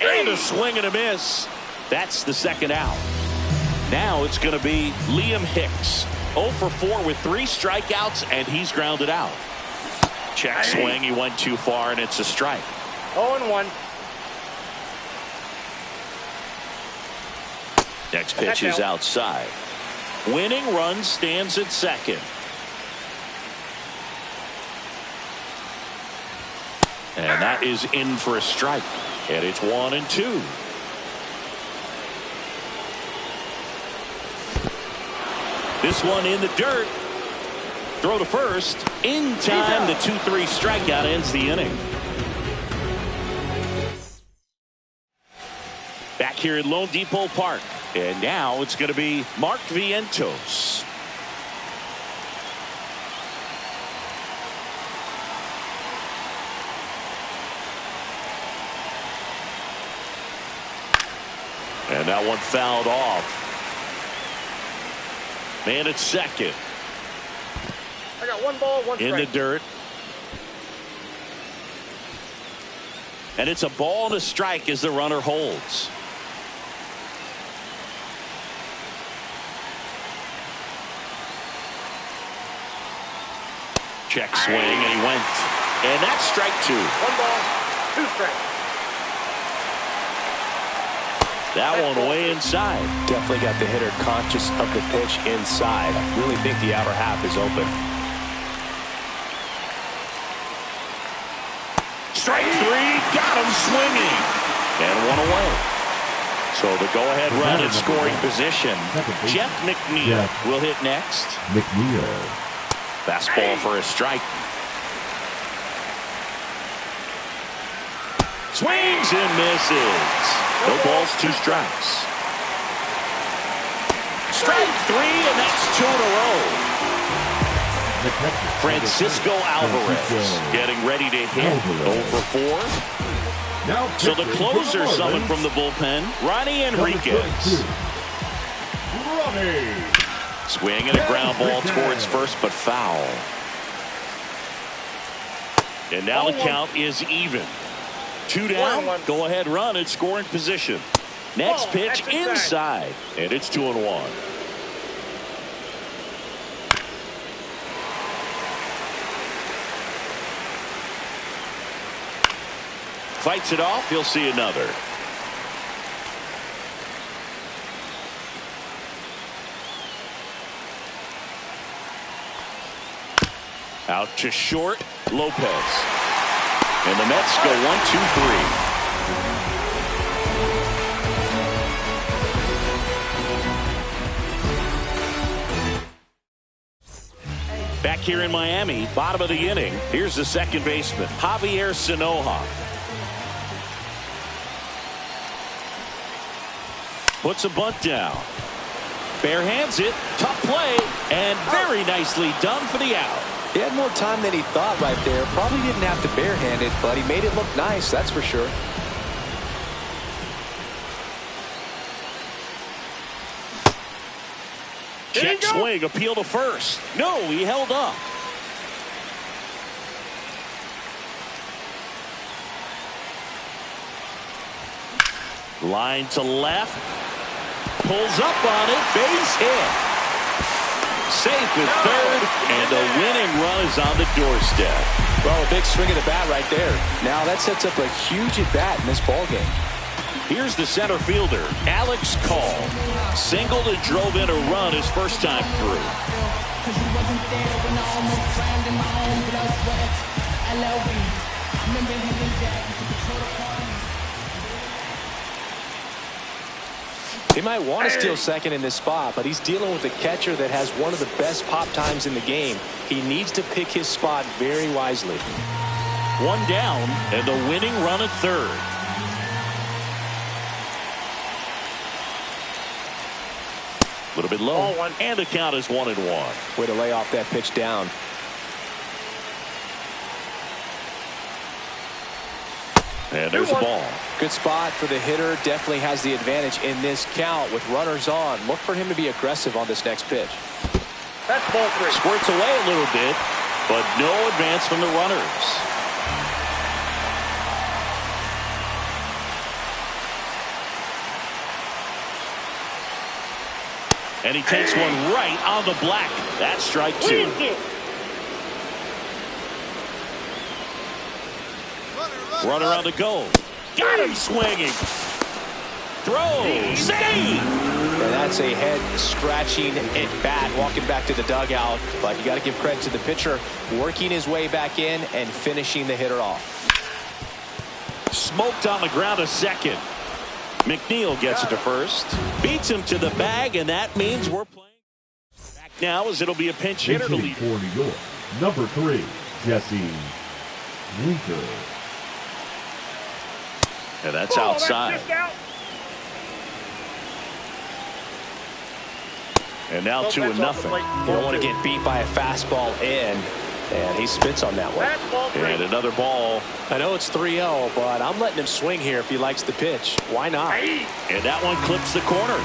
And a swing and a miss. That's the second out. Now it's going to be Liam Hicks. 0 for 4 with 3 strikeouts, and he's grounded out. Check swing. He went too far, and it's a strike. 0-1. Next pitch is outside. Winning run stands at second. And that is in for a strike. And it's 1-2. This one in the dirt. Throw to first. In time, the 2-3 strikeout ends the inning. Back here at Lone Depot Park. And now it's going to be Mark Vientos. And that one fouled off. Man at second. I got 1 ball, 1 strike. In the dirt. And it's a ball and a strike as the runner holds. Check swing, and he went. And that's strike 2. 1 ball, 2 strikes. That one way inside. Definitely got the hitter conscious of the pitch inside. I really think the outer half is open. Strike 3, got him swinging. And 1 away. So the go-ahead run in scoring position. Jeff McNeil will hit next. McNeil. Fastball for a strike. Swings and misses. No balls, 2 strikes. Strike 3, and that's 2 in a row. Francisco Alvarez getting ready to hit. 0 for 4. So the closer summoned from the bullpen, Ronnie Enriquez. Swing and a ground ball towards first, but foul. And now the count is even. 2 down, go ahead run at scoring position. Next pitch inside, and it's 2-1. Fights it off, you'll see another. Out to short, Lopez. And the Mets go 1-2-3. Back here in Miami, bottom of the inning, here's the second baseman, Javier Sanoja. Puts a bunt down. Bare hands it, tough play, and very nicely done for the out. He had more time than he thought right there. Probably didn't have to barehand it, but he made it look nice, that's for sure. Check swing, appeal to first. No, he held up. Line to left. Pulls up on it, base hit. Safe at third, and a winning run is on the doorstep. Well, a big swing of the bat right there. Now that sets up a huge at bat in this ball game. Here's the center fielder, Alex Call. Singled and drove in a run his first time through. He might want to steal second in this spot, but he's dealing with a catcher that has one of the best pop times in the game. He needs to pick his spot very wisely. 1 down, and the winning run at third. A little bit low, and the count is 1-1. Way to lay off that pitch down. And there's the ball. Good spot for the hitter. Definitely has the advantage in this count with runners on. Look for him to be aggressive on this next pitch. That's ball 3. Squirts away a little bit, but no advance from the runners. And he takes one right on the black. That's strike 2. Runner on the go. Got him swinging. Throw. Save. And that's a head scratching at bat, walking back to the dugout. But you got to give credit to the pitcher, working his way back in and finishing the hitter off. Smoked on the ground to second. McNeil gets it to first. Beats him to the bag, and that means we're playing back now as it'll be a pinch hitter to lead. For New York, number 3, Jesse Winker. And that's outside. And now 2-0. You don't want to get beat by a fastball in. And he spits on that one. And another ball. I know it's 3-0, but I'm letting him swing here if he likes the pitch. Why not? And that one clips the corner.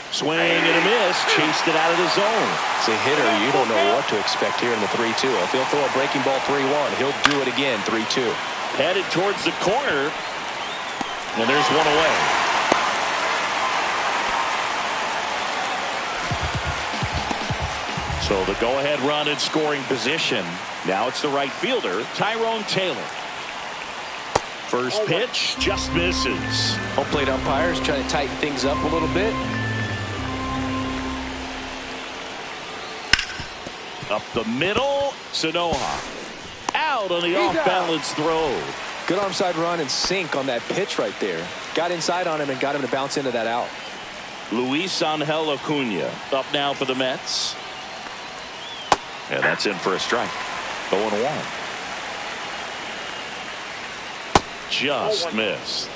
Swing and a miss. Chased it out of the zone. As a hitter, you don't know what to expect here in the 3-2. If he'll throw a breaking ball 3-1, he'll do it again 3-2. Headed towards the corner. And there's one away. So the go-ahead run in scoring position. Now it's the right fielder, Tyrone Taylor. First pitch just misses. Home plate umpires trying to tighten things up a little bit. Up the middle, Sanoha. Out on the off-balance throw. Good arm side run and sink on that pitch right there. Got inside on him and got him to bounce into that out. Luis Angel Acuna up now for the Mets. And that's in for a strike. 0-1. Just missed.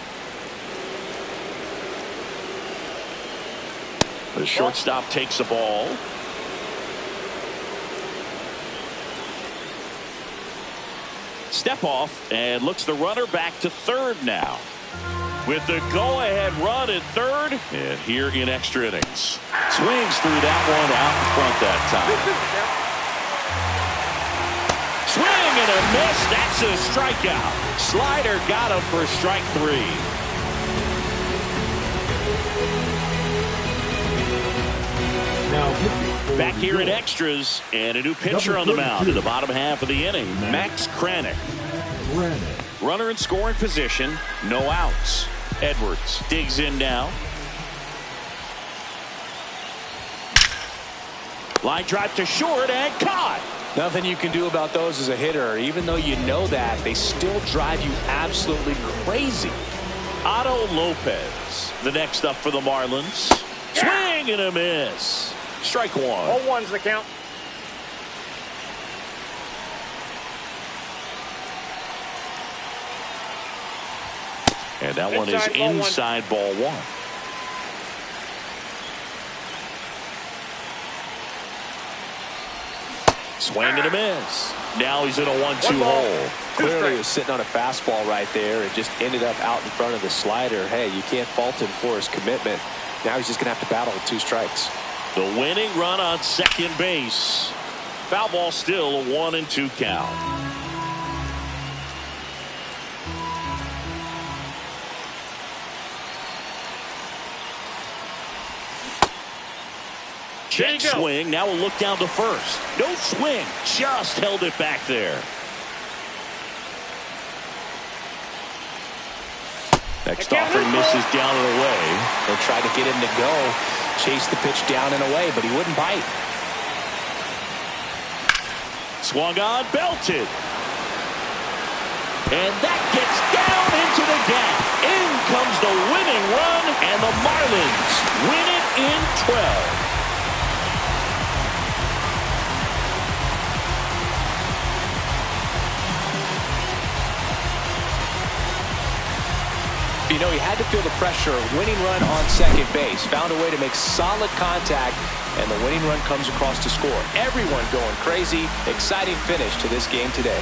The shortstop takes the ball. Step off and looks the runner back to third now. With the go-ahead run at third. And here in extra innings. Swings through that one out in front that time. Swing and a miss. That's a strikeout. Slider got him for strike 3. Now back here in extras, and a new pitcher on the mound in the bottom half of the inning. Max Kranick. Runner in scoring position. No outs. Edwards digs in now. Line drive to short and caught. Nothing you can do about those as a hitter. Even though you know that, they still drive you absolutely crazy. Otto Lopez, the next up for the Marlins. Swing and a miss. Strike 1. 0-1's the count. And that one is inside ball 1. Swing and a miss. Now he's in a 1-2 hole. Clearly he was sitting on a fastball right there and just ended up out in front of the slider. Hey, you can't fault him for his commitment. Now he's just going to have to battle with 2 strikes. The winning run on second base. Foul ball still a 1-2 count. Check swing. Now we'll look down to first. No swing. Just held it back there. Next offering misses down and away. They tried to get him to go. Chase the pitch down and away, but he wouldn't bite. Swung on, belted. And that gets down into the gap. In comes the winning run, and the Marlins win it in 12. You know, he had to feel the pressure. Winning run on second base. Found a way to make solid contact and the winning run comes across to score. Everyone going crazy. Exciting finish to this game today.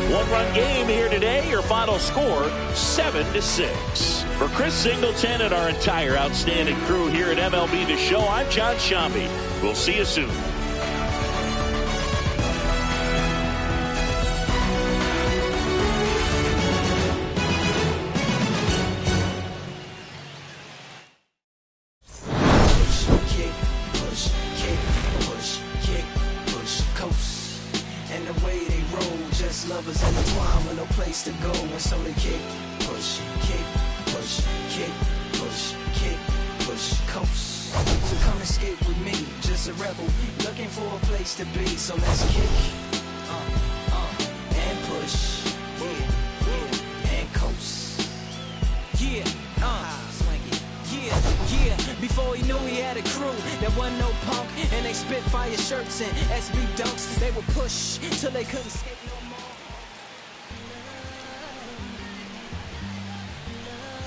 One-run game here today. Your final score, 7-6. For Chris Singleton and our entire outstanding crew here at MLB The Show, I'm John Shambi. We'll see you soon. Lovers intertwine with no place to go, and so they kick, push, kick, push, kick, push, kick, push, coast. So come and skate with me, just a rebel, looking for a place to be. So let's kick, and push, and coast. Yeah, swing it. Yeah. Before he knew he had a crew, there wasn't no punk, and they spit fire shirts and SB dunks. They would push till they couldn't skate no